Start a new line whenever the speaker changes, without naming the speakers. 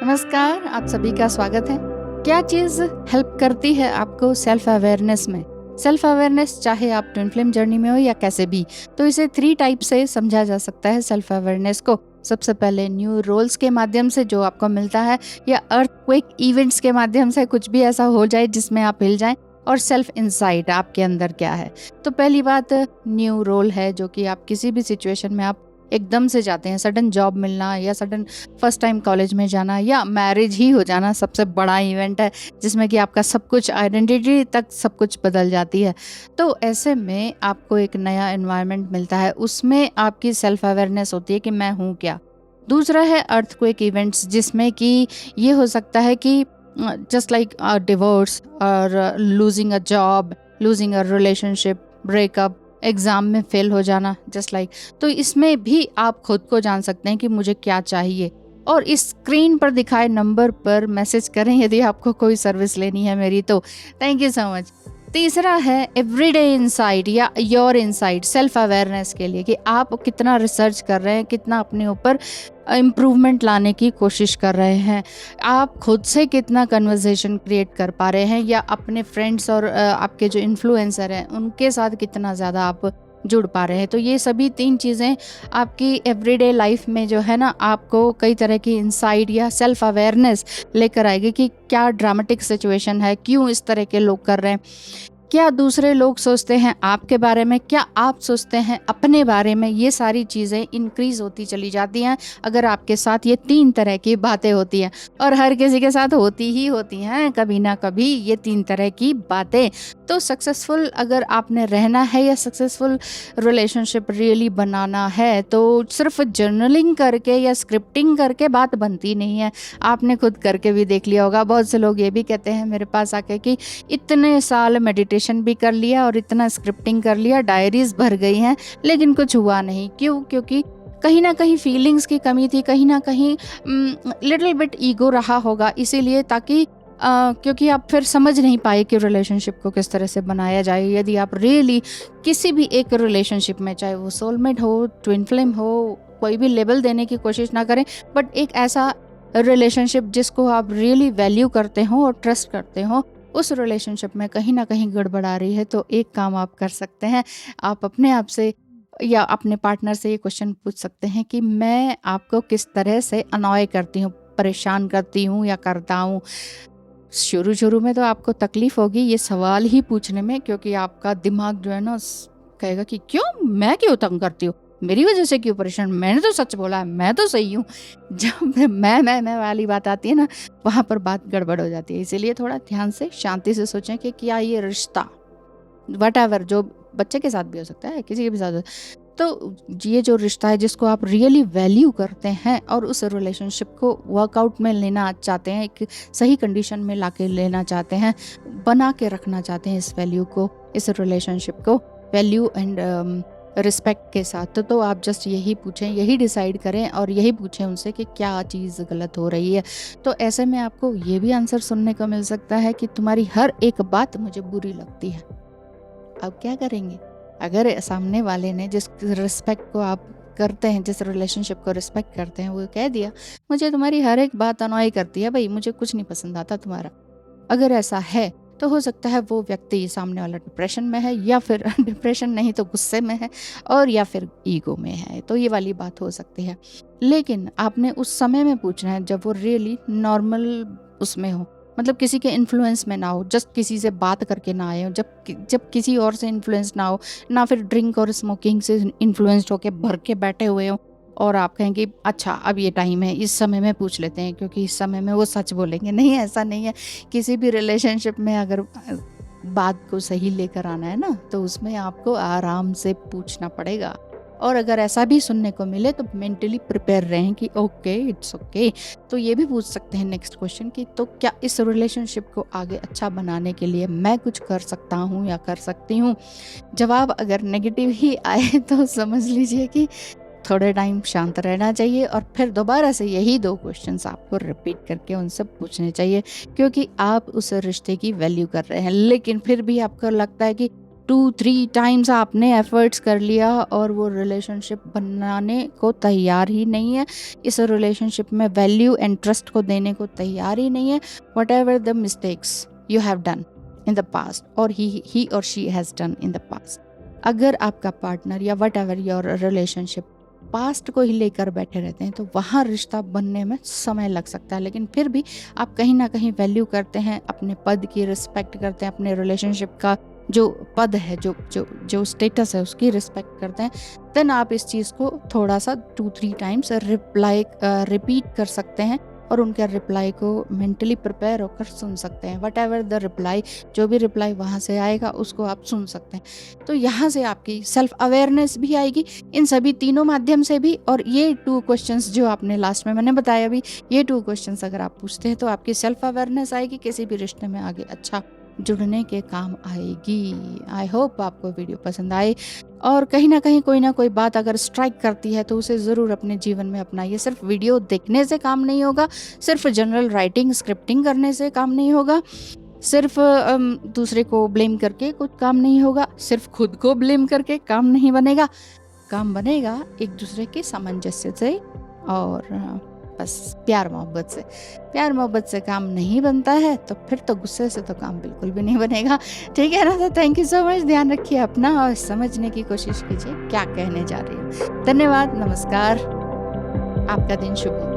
नमस्कार, आप सभी का स्वागत है। क्या चीज़ हेल्प करती है आपको सेल्फ अवेयरनेस में? सेल्फ अवेयरनेस चाहे आप ट्विन फ्लेम जर्नी में हो या कैसे भी, तो इसे 3 टाइप से समझा जा सकता है सेल्फ अवेयरनेस को। सबसे पहले न्यू रोल्स के माध्यम से जो आपको मिलता है, या अर्थक्वेक इवेंट्स के माध्यम से कुछ भी ऐसा हो जाए जिसमें आप हिल जाएं, और सेल्फ इनसाइट आपके अंदर क्या है। तो पहली बात न्यू रोल है, जो कि आप किसी भी सिचुएशन में आप एकदम से जाते हैं। सडन जॉब मिलना या सडन फर्स्ट टाइम कॉलेज में जाना या मैरिज ही हो जाना सबसे बड़ा इवेंट है, जिसमें कि आपका सब कुछ, आइडेंटिटी तक सब कुछ बदल जाती है। तो ऐसे में आपको एक नया एनवायरनमेंट मिलता है, उसमें आपकी सेल्फ अवेयरनेस होती है कि मैं हूँ क्या। दूसरा है अर्थक्वेक इवेंट्स, जिसमें कि ये हो सकता है कि जस्ट लाइक डिवोर्स और losing a job, losing a relationship, breakup, exam में फेल हो जाना, जस्ट लाइक। तो इसमें भी आप खुद को जान सकते हैं कि मुझे क्या चाहिए, और इस स्क्रीन पर दिखाए नंबर पर मैसेज करें यदि आपको कोई सर्विस लेनी है मेरी तो। Thank you so much. तीसरा है एवरीडे इनसाइट या योर इनसाइट सेल्फ अवेयरनेस के लिए, कि आप कितना रिसर्च कर रहे हैं, कितना अपने ऊपर इम्प्रूवमेंट लाने की कोशिश कर रहे हैं, आप खुद से कितना कन्वर्सेशन क्रिएट कर पा रहे हैं, या अपने फ्रेंड्स और आपके जो इन्फ्लुएंसर हैं उनके साथ कितना ज़्यादा आप जुड़ पा रहे हैं। तो ये सभी 3 चीज़ें आपकी एवरीडे लाइफ में जो है ना, आपको कई तरह की इंसाइट या सेल्फ अवेयरनेस लेकर आएगी कि क्या ड्रामेटिक सिचुएशन है, क्यों इस तरह के लोग कर रहे हैं, क्या दूसरे लोग सोचते हैं आपके बारे में, क्या आप सोचते हैं अपने बारे में। ये सारी चीज़ें इंक्रीज़ होती चली जाती हैं अगर आपके साथ ये 3 तरह की बातें होती हैं, और हर किसी के साथ होती ही होती हैं कभी ना कभी ये 3 तरह की बातें। तो सक्सेसफुल अगर आपने रहना है या सक्सेसफुल रिलेशनशिप रियली बनाना है, तो सिर्फ जर्नलिंग करके या स्क्रिप्टिंग करके बात बनती नहीं है। आपने खुद करके भी देख लिया होगा। बहुत से लोग ये भी कहते हैं मेरे पास आके कि इतने साल मेडिटेशन भी कर लिया और इतना स्क्रिप्टिंग कर लिया, डायरीज भर गई हैं, लेकिन कुछ हुआ नहीं। क्यों? क्योंकि कहीं ना कहीं फीलिंग्स की कमी थी, कहीं ना कहीं लिटिल बिट ईगो रहा होगा, इसीलिए ताकि क्योंकि आप फिर समझ नहीं पाए कि रिलेशनशिप को किस तरह से बनाया जाए। यदि आप रियली किसी भी एक रिलेशनशिप में, चाहे वो सोलमेट हो, ट्विन फ्लेम हो, कोई भी लेबल देने की कोशिश ना करें, बट एक ऐसा रिलेशनशिप जिसको आप रियली वैल्यू करते हो और ट्रस्ट करते हो, उस रिलेशनशिप में कहीं ना कहीं गड़बड़ आ रही है, तो एक काम आप कर सकते हैं। आप अपने आप से या अपने पार्टनर से ये क्वेश्चन पूछ सकते हैं कि मैं आपको किस तरह से अनॉय करती हूँ, परेशान करती हूँ या करता हूँ। शुरू में तो आपको तकलीफ होगी ये सवाल ही पूछने में, क्योंकि आपका दिमाग जो है ना कहेगा कि क्यों, मैं क्यों तंग करती हूँ, मेरी वजह से क्यों परेशान, मैंने तो सच बोला है, मैं तो सही हूँ। जब मैं वाली बात आती है ना, वहाँ पर बात गड़बड़ हो जाती है। इसीलिए थोड़ा ध्यान से, शांति से सोचें कि क्या ये रिश्ता, वट जो बच्चे के साथ भी हो सकता है, किसी के भी साथ, तो ये जो रिश्ता है जिसको आप रियली वैल्यू करते हैं और उस रिलेशनशिप को वर्कआउट में लेना चाहते हैं, एक सही कंडीशन में लाके लेना चाहते हैं, बना के रखना चाहते हैं इस वैल्यू को, इस रिलेशनशिप को वैल्यू एंड रिस्पेक्ट के साथ, तो आप जस्ट यही पूछें, यही डिसाइड करें और यही पूछें उनसे कि क्या चीज़ गलत हो रही है। तो ऐसे में आपको ये भी आंसर सुनने को मिल सकता है कि तुम्हारी हर एक बात मुझे बुरी लगती है। अब क्या करेंगे? अगर सामने वाले ने जिस रिस्पेक्ट को आप करते हैं, जिस रिलेशनशिप को रिस्पेक्ट करते हैं, वो कह दिया मुझे तुम्हारी हर एक बात अनॉय करती है भाई, मुझे कुछ नहीं पसंद आता तुम्हारा, अगर ऐसा है तो हो सकता है वो व्यक्ति सामने वाला डिप्रेशन में है, या फिर डिप्रेशन नहीं तो गुस्से में है, और या फिर ईगो में है। तो ये वाली बात हो सकती है। लेकिन आपने उस समय में पूछना है जब वो रियली नॉर्मल उसमें हो, मतलब किसी के इन्फ्लुएंस में ना हो, जस्ट किसी से बात करके ना आए हो, जब किसी और से इन्फ्लुएंस ना हो, ना फिर ड्रिंक और स्मोकिंग से इन्फ्लुएंस्ड होके भर के बैठे हुए हो, और आप कहेंगे अच्छा अब ये टाइम है, इस समय में पूछ लेते हैं क्योंकि इस समय में वो सच बोलेंगे। नहीं, ऐसा नहीं है। किसी भी रिलेशनशिप में अगर बात को सही लेकर आना है ना, तो उसमें आपको आराम से पूछना पड़ेगा। और अगर ऐसा भी सुनने को मिले तो मेंटली प्रिपेयर रहें कि ओके, इट्स ओके। तो ये भी पूछ सकते हैं नेक्स्ट क्वेश्चन कि तो क्या इस रिलेशनशिप को आगे अच्छा बनाने के लिए मैं कुछ कर सकता हूँ या कर सकती हूँ। जवाब अगर नेगेटिव ही आए तो समझ लीजिए कि थोड़े टाइम शांत रहना चाहिए, और फिर दोबारा से यही 2 क्वेश्चंस आपको रिपीट करके उनसे पूछने चाहिए, क्योंकि आप उस रिश्ते की वैल्यू कर रहे हैं। लेकिन फिर भी आपको लगता है कि 2-3 टाइम्स आपने एफर्ट्स कर लिया और वो रिलेशनशिप बनाने को तैयार ही नहीं है, इस रिलेशनशिप में वैल्यू एंड ट्रस्ट को देने को तैयार ही नहीं है, what ever the mistakes you have done in the past और ही और she has done in the past, अगर आपका पार्टनर या what ever your relationship past को ही लेकर बैठे रहते हैं तो वहाँ रिश्ता बनने में समय लग सकता है, लेकिन फिर भी आप कहीं ना कहीं वैल्यू करते हैं, अपने पद की रिस्पेक्ट करते हैं, अपने रिलेशनशिप का जो पद है, जो जो जो स्टेटस है उसकी रिस्पेक्ट करते हैं, देन आप इस चीज़ को थोड़ा सा 2-3 टाइम्स रिपीट कर सकते हैं और उनके रिप्लाई को मेंटली प्रिपेयर होकर सुन सकते हैं। वट एवर द रिप्लाई, जो भी रिप्लाई वहाँ से आएगा उसको आप सुन सकते हैं। तो यहाँ से आपकी सेल्फ अवेयरनेस भी आएगी इन सभी तीनों माध्यम से भी। और ये 2 क्वेश्चंस जो आपने लास्ट में मैंने बताया अभी, ये 2 क्वेश्चंस अगर आप पूछते हैं तो आपकी सेल्फ अवेयरनेस आएगी, किसी भी रिश्ते में आगे अच्छा जुड़ने के काम आएगी। आई होप आपको वीडियो पसंद आए और कहीं ना कहीं कोई ना कोई बात अगर स्ट्राइक करती है तो उसे ज़रूर अपने जीवन में अपनाइए। सिर्फ वीडियो देखने से काम नहीं होगा, सिर्फ जनरल राइटिंग स्क्रिप्टिंग करने से काम नहीं होगा, सिर्फ दूसरे को ब्लेम करके कुछ काम नहीं होगा, सिर्फ खुद को ब्लेम करके काम नहीं बनेगा। काम बनेगा एक दूसरे के सामंजस्य से और बस प्यार मोहब्बत से काम नहीं बनता है तो फिर तो गुस्से से तो काम बिल्कुल भी नहीं बनेगा। ठीक है ना? तो थैंक यू सो मच। ध्यान रखिए अपना और समझने की कोशिश कीजिए क्या कहने जा रही हूँ। धन्यवाद, नमस्कार, आपका दिन शुभ हो।